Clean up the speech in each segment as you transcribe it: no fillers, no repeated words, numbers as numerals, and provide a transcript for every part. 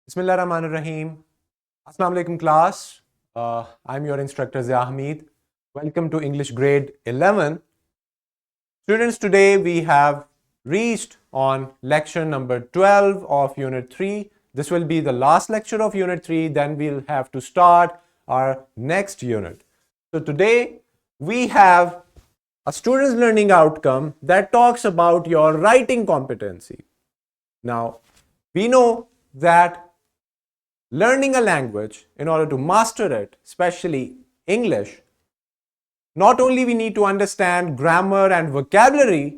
Bismillahirrahmanirrahim. Assalamu alaikum class. I'm your instructor Zia Hamid. Welcome to English grade 11. Students, today we have reached on lecture number 12 of unit 3. This will be the last lecture of unit 3. Then we'll have to start our next unit. So today we have a student's learning outcome that talks about your writing competency. Now, we know that learning a language, in order to master it, especially English, not only we need to understand grammar and vocabulary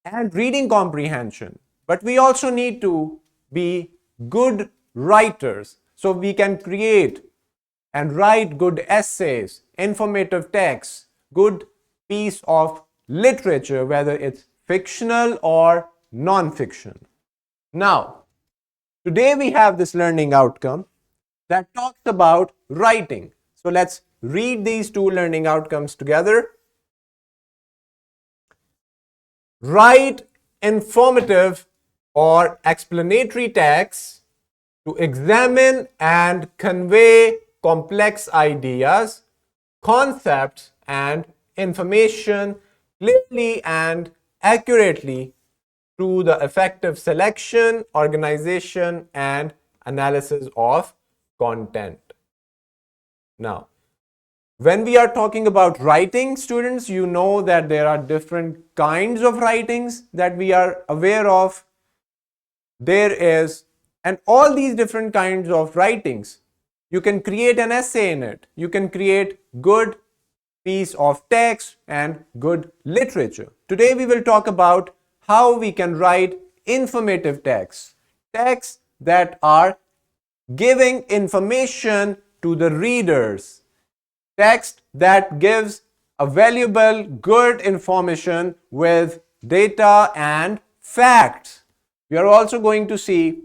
and reading comprehension, but we also need to be good writers so we can create and write good essays, informative texts, good piece of literature, whether it's fictional or non-fiction. Now, today we have this learning outcome that talks about writing. So let's read these two learning outcomes together. Write informative or explanatory texts to examine and convey complex ideas, concepts, and information clearly and accurately through the effective selection, organization, and analysis of content. Now, when we are talking about writing, students, you know that there are different kinds of writings that we are aware of. And all these different kinds of writings, you can create an essay in it. You can create good piece of text and good literature. Today we will talk about how we can write informative texts that are giving information to the readers, text that gives a valuable, good information with data and facts. We are also going to see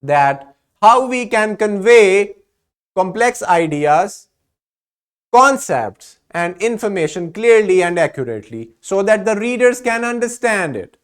that how we can convey complex ideas, concepts, and information clearly and accurately so that the readers can understand it.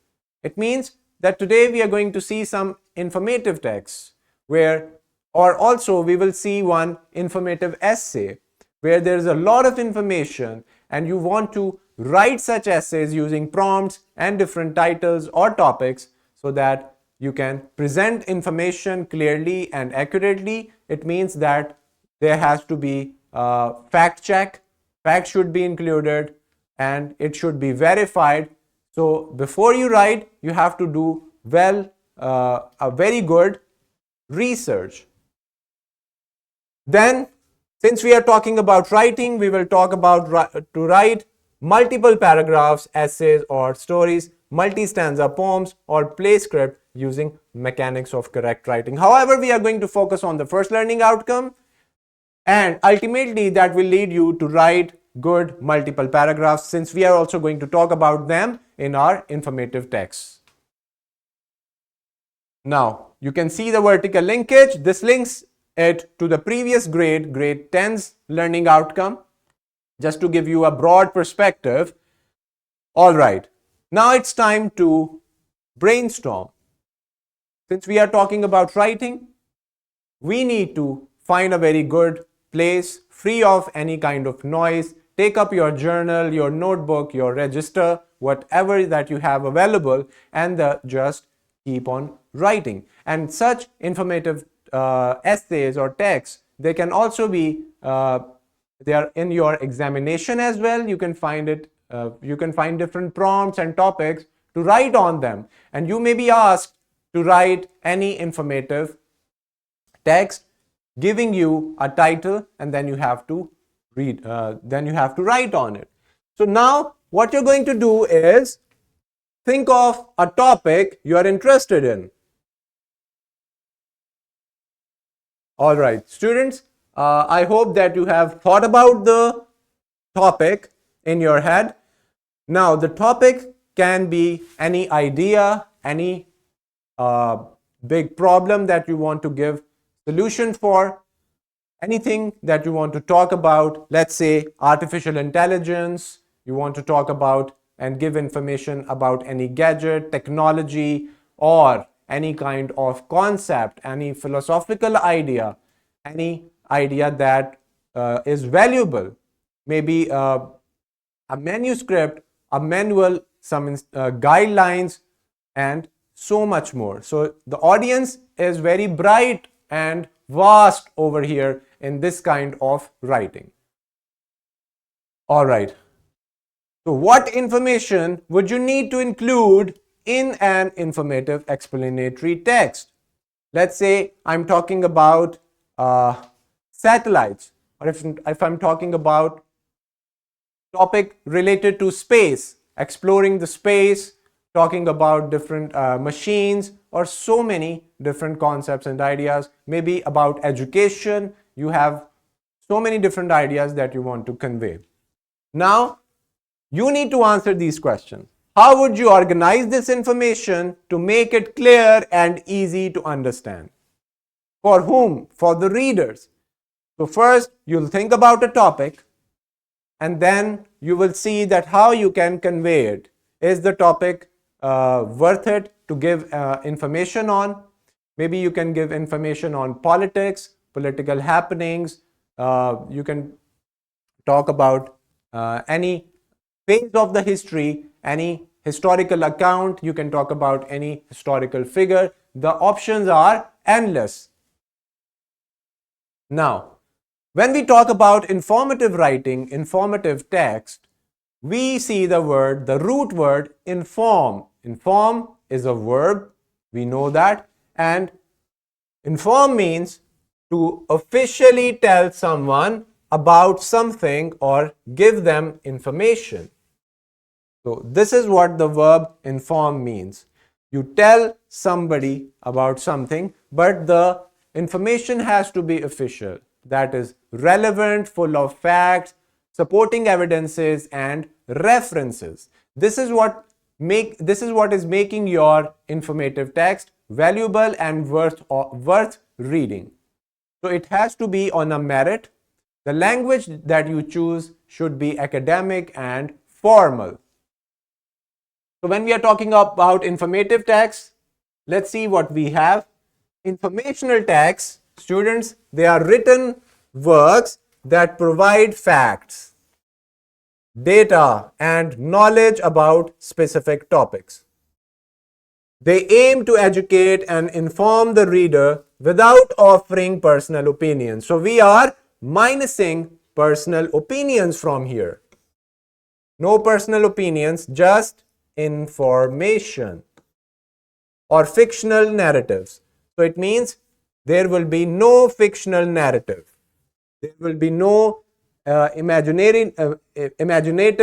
It means that today we are going to see some informative texts or also we will see one informative essay where there is a lot of information and you want to write such essays using prompts and different titles or topics so that you can present information clearly and accurately. It means that there has to be fact check, facts should be included, and it should be verified. So before you write, you have to do a very good research. Then, since we are talking about writing, we will talk about to write multiple paragraphs, essays or stories, multi-stanza poems or play script using mechanics of correct writing. However, we are going to focus on the first learning outcome, and ultimately that will lead you to write good multiple paragraphs, since we are also going to talk about them in our informative texts. Now, you can see the vertical linkage. This links it to the previous grade 10's learning outcome, just to give you a broad perspective. All right, now it's time to brainstorm. Since we are talking about writing, we need to find a very good place free of any kind of noise. Take up your journal, your notebook, your register, whatever that you have available, and just keep on writing. And such informative essays or texts, they can also be they are in your examination as well. You can find it. You can find different prompts and topics to write on them, and you may be asked to write any informative text, giving you a title, and then you have to read. Then you have to write on it. So now, what you're going to do is think of a topic you are interested in. All right, students, I hope that you have thought about the topic in your head. Now, the topic can be any idea, any big problem that you want to give solution for, anything that you want to talk about. Let's say artificial intelligence, you want to talk about and give information about any gadget, technology, or any kind of concept, any philosophical idea, any idea that is valuable, maybe a manuscript, a manual, some guidelines, and so much more. So the audience is very bright and vast over here in this kind of writing. All right. So what information would you need to include in an informative explanatory text? Let's say I'm talking about satellites, or if I'm talking about topic related to space, exploring the space, talking about different machines, or so many different concepts and ideas, maybe about education. You have so many different ideas that you want to convey. Now, you need to answer these questions. How would you organize this information to make it clear and easy to understand? For whom? For the readers. So first, you'll think about a topic, and then you will see that how you can convey it. Is the topic worth it to give information on? Maybe you can give information on politics, political happenings. You can talk about any phase of the history, any historical account. You can talk about any historical figure. The options are endless. Now, when we talk about informative writing, informative text, we see the root word inform. Inform is a verb, we know that, and inform means to officially tell someone about something or give them information. So this is what the verb inform means. You tell somebody about something, but the information has to be official. That is relevant, full of facts, supporting evidences and references. This is what is making your informative text valuable and worth reading. So it has to be on a merit. The language that you choose should be academic and formal. So when we are talking about informative texts, let's see what we have. Informational texts, students, they are written works that provide facts, data, and knowledge about specific topics. They aim to educate and inform the reader without offering personal opinions. So we are minusing personal opinions from here. No personal opinions, just information or fictional narratives. So it means there will be no fictional narrative. There will be no imaginative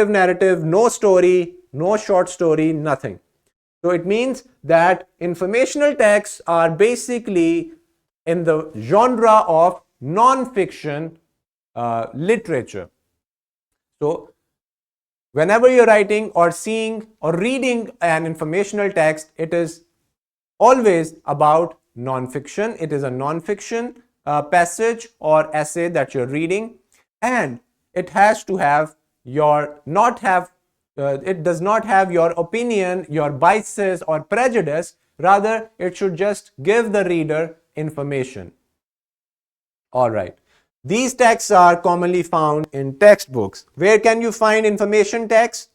narrative, no story, no short story, nothing. So it means that informational texts are basically in the genre of non-fiction literature. So whenever you're writing or seeing or reading an informational text, it is always about non-fiction. It is a non-fiction passage or essay that you're reading, and it has to have it does not have your opinion, your biases or prejudice. Rather, it should just give the reader information. All right. These texts are commonly found in textbooks. Where can you find information text?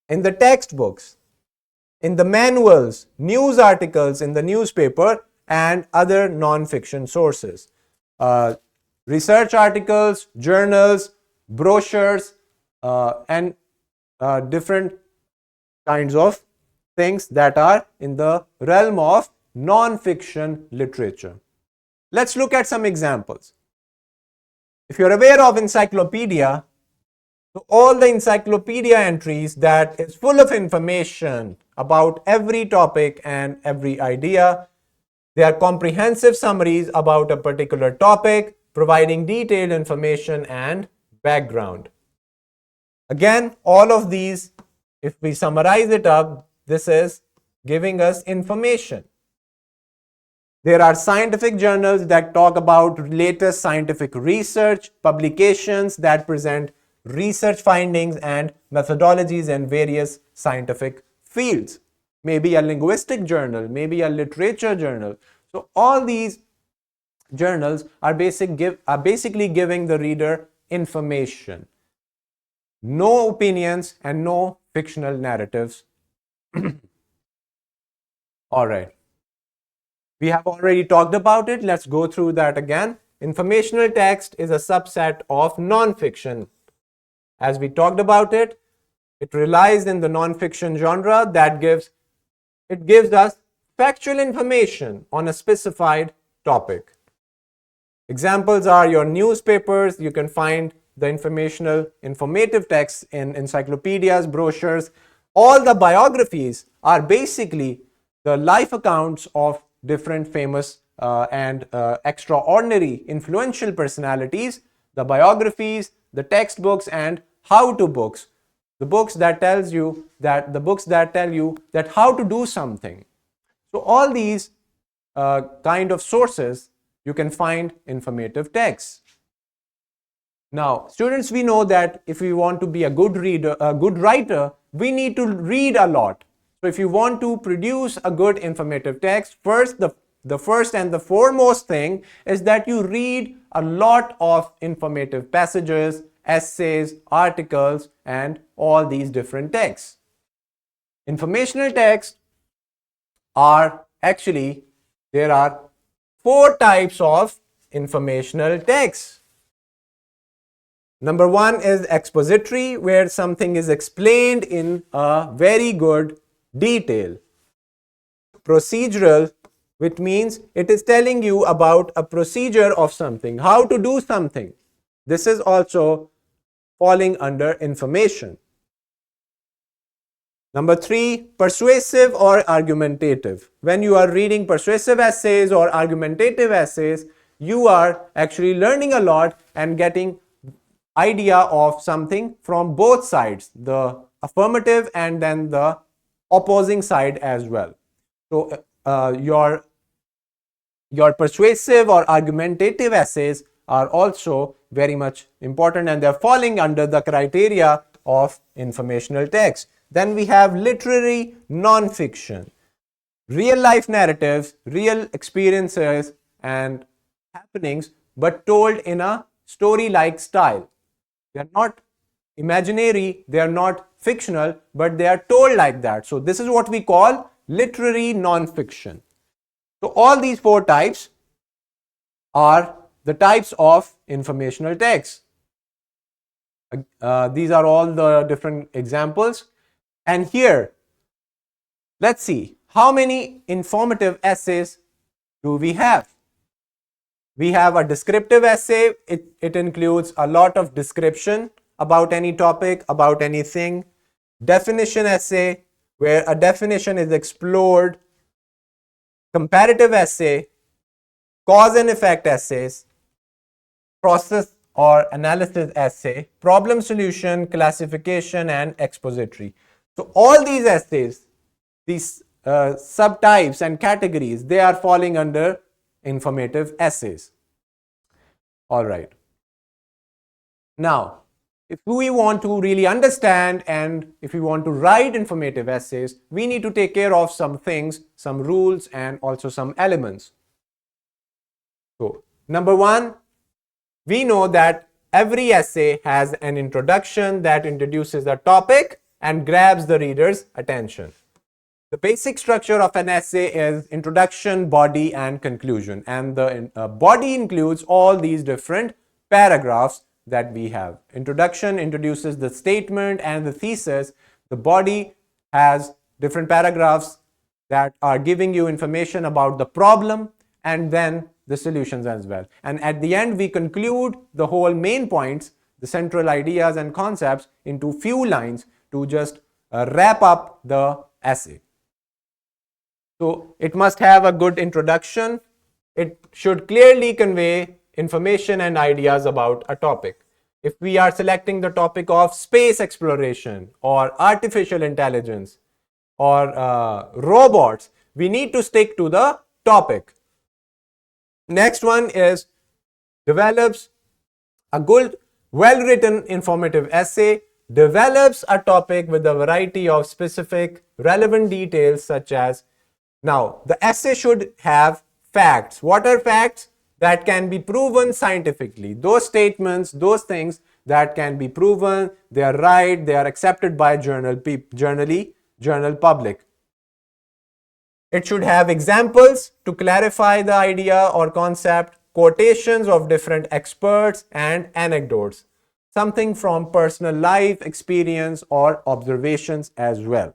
In the textbooks, in the manuals, news articles in the newspaper, and other non-fiction sources. Research articles, journals, brochures, and different kinds of things that are in the realm of non-fiction literature. Let's look at some examples. If you're aware of encyclopedia, so all the encyclopedia entries that is full of information about every topic and every idea. They are comprehensive summaries about a particular topic, providing detailed information and background. Again, all of these, if we summarize it up, this is giving us information. There are scientific journals that talk about latest scientific research, publications that present research findings and methodologies in various scientific fields. maybe a linguistic journal, maybe a literature journal. So all these journals are basically giving the reader information. No opinions and no fictional narratives. All right. We have already talked about it. Let's go through that again. Informational text is a subset of non-fiction. As we talked about it, it relies in the non-fiction genre that gives us factual information on a specified topic. Examples are your newspapers. You can find the informative texts in encyclopedias, brochures. All the biographies are basically the life accounts of different famous and extraordinary influential personalities. The biographies, the textbooks, and how-to books. The books that tell you that how to do something. So all these kind of sources, you can find informative texts. Now, students, we know that if we want to be a good writer, we need to read a lot. So if you want to produce a good informative text, the first and the foremost thing is that you read a lot of informative passages, essays, articles, and all these different texts. Informational texts there are 4 types of informational texts. Number 1 is expository, where something is explained in a very good detail. Procedural, which means it is telling you about a procedure of something, how to do something. This is also falling under information. Number 3, persuasive or argumentative. When you are reading persuasive essays or argumentative essays, you are actually learning a lot and getting idea of something from both sides, the affirmative and then the opposing side as well. So your persuasive or argumentative essays are also very much important, and they're falling under the criteria of informational text. Then we have literary non-fiction, real life narratives, real experiences and happenings, but told in a story-like style. They are not imaginary, they are not fictional, but they are told like that. So this is what we call literary non-fiction. So all these 4 types are the types of informational text. These are all the different examples. And here, let's see, how many informative essays do we have? We have a descriptive essay. It includes a lot of description about any topic, about anything. Definition essay, where a definition is explored. Comparative essay, cause and effect essays, process or analysis essay, problem solution, classification, and expository. So all these essays, these subtypes and categories, they are falling under informative essays. All right. Now, if we want to really understand and if we want to write informative essays, we need to take care of some things, some rules, and also some elements. So, number 1, we know that every essay has an introduction that introduces the topic and grabs the reader's attention. The basic structure of an essay is introduction, body, and conclusion. And the body includes all these different paragraphs that we have. Introduction introduces the statement and the thesis. The body has different paragraphs that are giving you information about the problem and then the solutions as well. And at the end, we conclude the whole main points, the central ideas and concepts into few lines to just wrap up the essay. So it must have a good introduction. It should clearly convey information and ideas about a topic. If we are selecting the topic of space exploration or artificial intelligence or robots, we need to stick to the topic. Next one is develops a good, well-written informative essay develops a topic with a variety of specific relevant details such as, now the essay should have facts. What are facts? That can be proven scientifically. Those statements, those things that can be proven, they are right, they are accepted by journal public. It should have examples to clarify the idea or concept, quotations of different experts, and anecdotes, something from personal life experience or observations as well.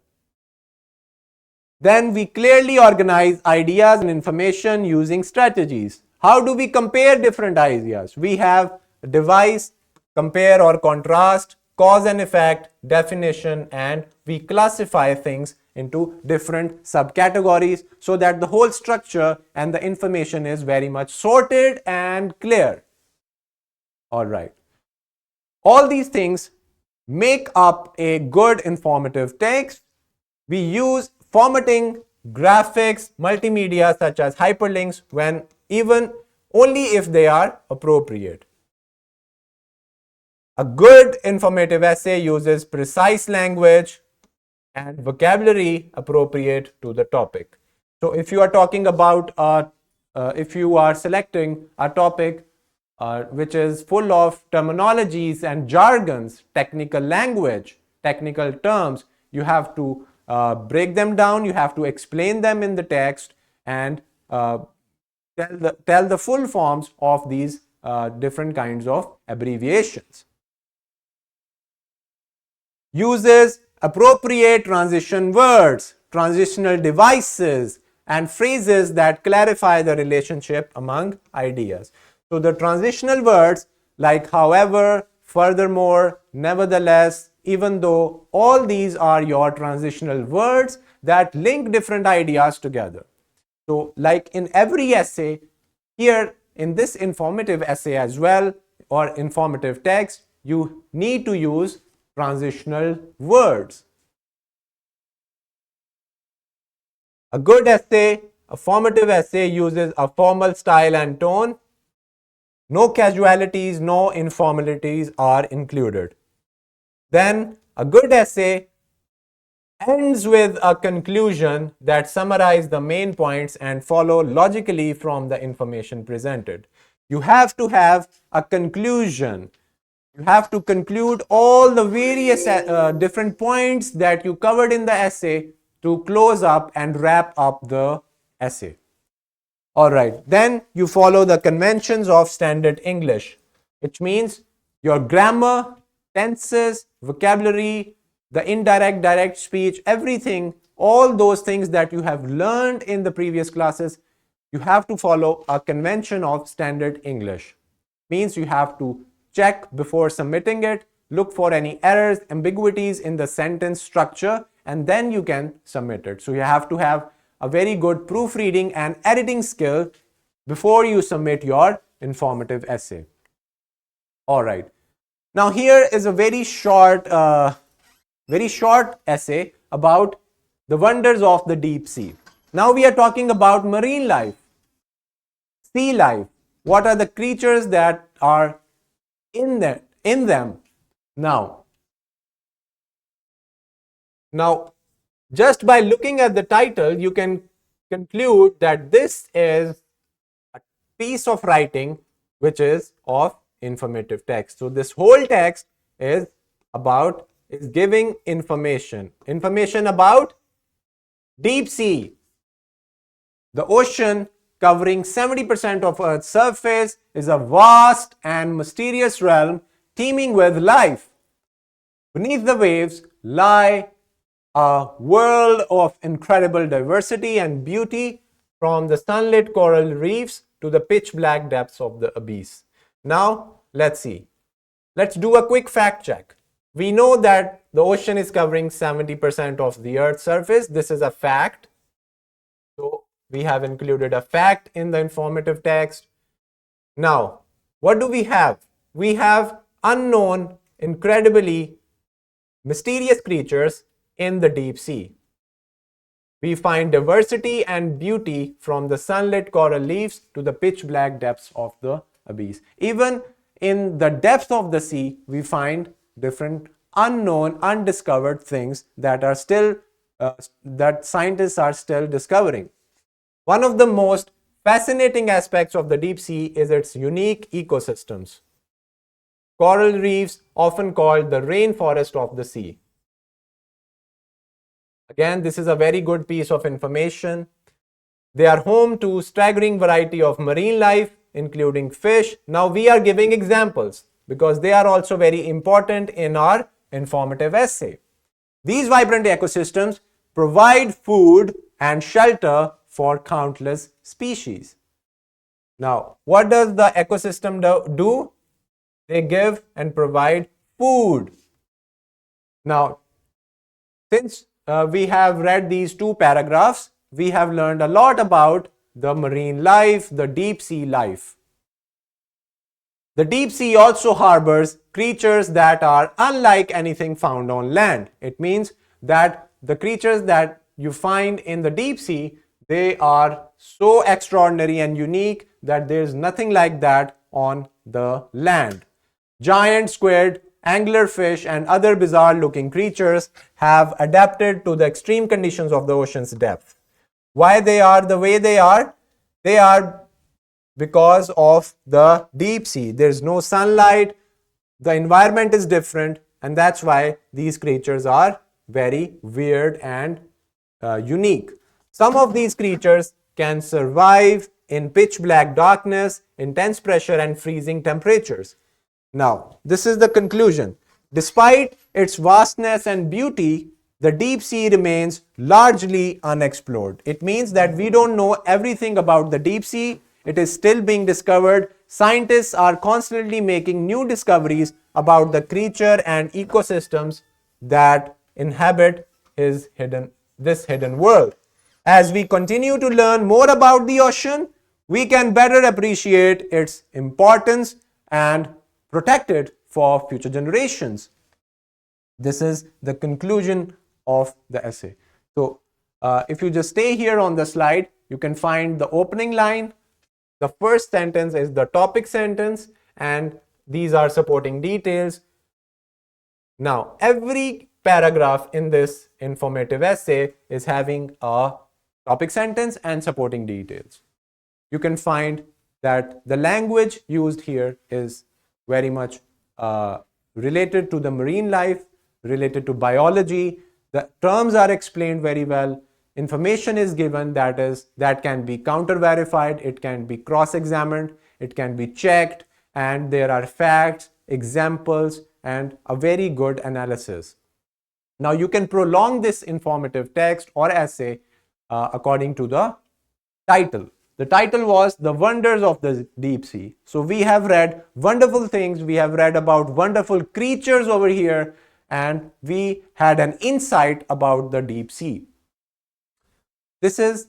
Then we clearly organize ideas and information using strategies. How do we compare different ideas? We have devise, compare or contrast, cause and effect, definition, and we classify things into different subcategories so that the whole structure and the information is very much sorted and clear. All right. All these things make up a good informative text. We use formatting, graphics, multimedia such as hyperlinks when even only if they are appropriate. A good informative essay uses precise language and vocabulary appropriate to the topic. So if you are talking about, if you are selecting a topic which is full of terminologies and jargons, technical language, technical terms, you have to break them down, you have to explain them in the text and tell the full forms of these different kinds of abbreviations. Uses appropriate transition words, transitional devices, and phrases that clarify the relationship among ideas. So the transitional words like however, furthermore, nevertheless, even though, all these are your transitional words that link different ideas together. So like in every essay, here in this informative essay as well, or informative text, you need to use transitional words. A good essay, a formative essay uses a formal style and tone. No casualities, no informalities are included. Then a good essay ends with a conclusion that summarizes the main points and follow logically from the information presented. You have to have a conclusion. You have to conclude all the various different points that you covered in the essay to close up and wrap up the essay. All right, then you follow the conventions of standard English, which means your grammar, tenses, vocabulary, the indirect, direct speech, everything, all those things that you have learned in the previous classes, you have to follow a convention of standard English. Means you have to check before submitting it, look for any errors, ambiguities in the sentence structure, and then you can submit it. So you have to have a very good proofreading and editing skill before you submit your informative essay. All right. Now here is a very short essay about the wonders of the deep sea. Now we are talking about marine life, sea life. What are the creatures that are in them? Now, just by looking at the title, you can conclude that this is a piece of writing which is of informative text. So this whole text is giving information about deep sea. The ocean, covering 70% of Earth's surface, is a vast and mysterious realm teeming with life. Beneath the waves lie a world of incredible diversity and beauty, from the sunlit coral reefs to the pitch black depths of the abyss. Now, let's see. Let's do a quick fact check. We know that the ocean is covering 70% of the Earth's surface. This is a fact. So, we have included a fact in the informative text. Now, what do we have? We have unknown, incredibly mysterious creatures in the deep sea. We find diversity and beauty from the sunlit coral reefs to the pitch black depths of the abyss. Even in the depth of the sea, we find different unknown, undiscovered things that are still that scientists are still discovering. One of the most fascinating aspects of the deep sea is its unique ecosystems. Coral reefs, often called the rainforest of the sea. Again, this is a very good piece of information. They are home to staggering variety of marine life, including fish. Now we are giving examples because they are also very important in our informative essay. These vibrant ecosystems provide food and shelter for countless species. Now, what does the ecosystem do? They give and provide food. Now, since we have read these two paragraphs, we have learned a lot about the marine life, the deep sea life. The deep sea also harbors creatures that are unlike anything found on land. It means that the creatures that you find in the deep sea, they are so extraordinary and unique that there is nothing like that on the land. Giant squid, anglerfish, and other bizarre looking creatures have adapted to the extreme conditions of the ocean's depth. Why they are the way they are? They are because of the deep sea. There is no sunlight, the environment is different, and that's why these creatures are very weird and unique. Some of these creatures can survive in pitch black darkness, intense pressure, and freezing temperatures. Now, this is the conclusion. Despite its vastness and beauty, the deep sea remains largely unexplored. It means that we don't know everything about the deep sea. It is still being discovered. Scientists are constantly making new discoveries about the creature and ecosystems that inhabit this hidden world. As we continue to learn more about the ocean, we can better appreciate its importance and protect it for future generations. This is the conclusion of the essay. So, if you just stay here on the slide, you can find the opening line. The first sentence is the topic sentence, and these are supporting details. Now, every paragraph in this informative essay is having a topic sentence and supporting details. You can find that the language used here is very much related to the marine life, related to biology. The terms are explained very well. Information is given that can be counter verified, it can be cross examined, it can be checked, and there are facts, examples, and a very good analysis. Now you can prolong this informative text or essay according to the title. The title was The Wonders of the Deep Sea. So we have read wonderful things, we have read about wonderful creatures over here, and we had an insight about the deep sea. This is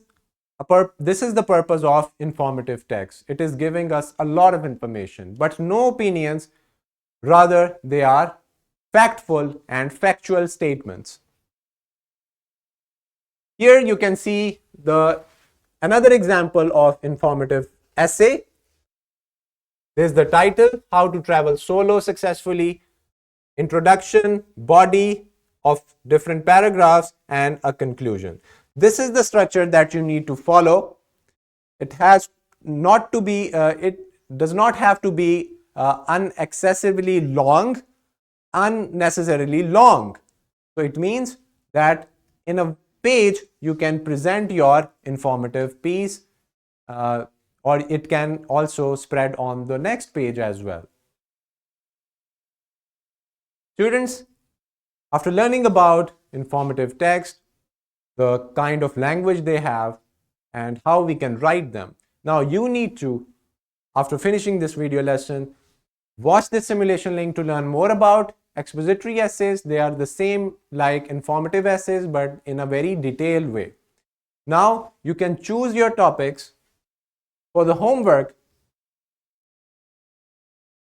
the purpose of informative text. It is giving us a lot of information, but no opinions. Rather, they are factful and factual statements. Here you can see another example of informative essay. There's the title, How to Travel Solo Successfully, introduction, body of different paragraphs, and a conclusion. This is the structure that you need to follow. It does not have to be unnecessarily long. So it means that in a page you can present your informative piece, or it can also spread on the next page as well. Students, after learning about informative text, the kind of language they have, and how we can write them, now you need to, after finishing this video lesson, watch this simulation link to learn more about expository essays. They are the same like informative essays, but in a very detailed way. Now you can choose your topics. For the homework,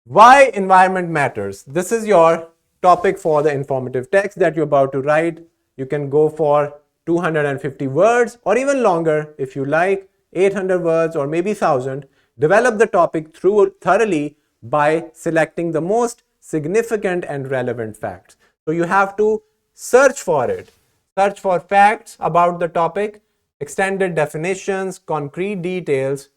why environment matters. This is your topic for the informative text that you're about to write. You can go for 250 words or even longer if you like, 800 words or maybe 1000. Develop the topic thoroughly by selecting the most significant and relevant facts. So you have to search for it. Search for facts about the topic, extended definitions, concrete details,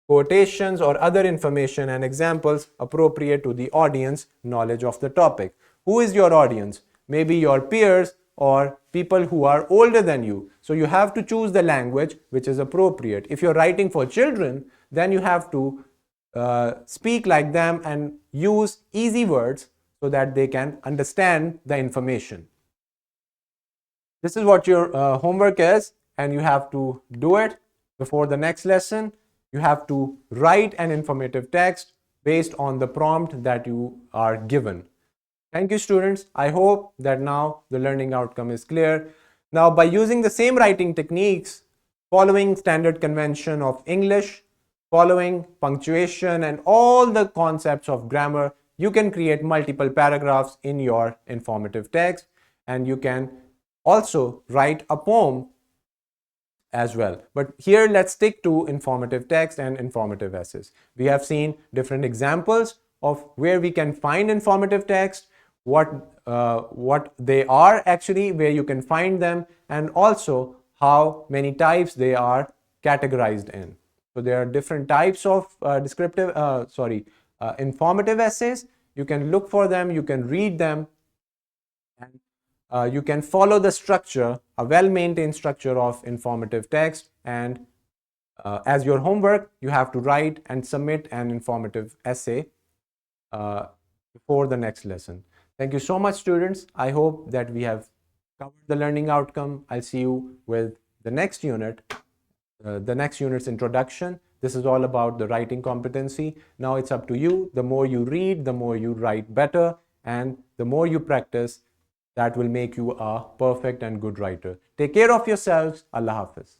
quotations or other information and examples appropriate to the audience knowledge of the topic. Who is your audience? Maybe your peers or people who are older than you. So you have to choose the language which is appropriate. If you're writing for children, then you have to speak like them and use easy words so that they can understand the information. This is what your homework is, and you have to do it before the next lesson. You have to write an informative text based on the prompt that you are given. Thank you, students. I hope that now the learning outcome is clear. Now, by using the same writing techniques, following standard convention of English, following punctuation and all the concepts of grammar, you can create multiple paragraphs in your informative text, and you can also write a poem as well. But here let's stick to informative text and informative essays. We have seen different examples of where we can find informative text, what they are actually, where you can find them, and also how many types they are categorized in. So there are different types of informative essays. You can look for them, you can read them, and you can follow the structure, a well-maintained structure of informative text, and as your homework, you have to write and submit an informative essay before the next lesson. Thank you so much, students. I hope that we have covered the learning outcome. I'll see you with the next unit, the next unit's introduction. This is all about the writing competency. Now it's up to you. The more you read, the more you write better, and the more you practice, that will make you a perfect and good writer. Take care of yourselves. Allah Hafiz.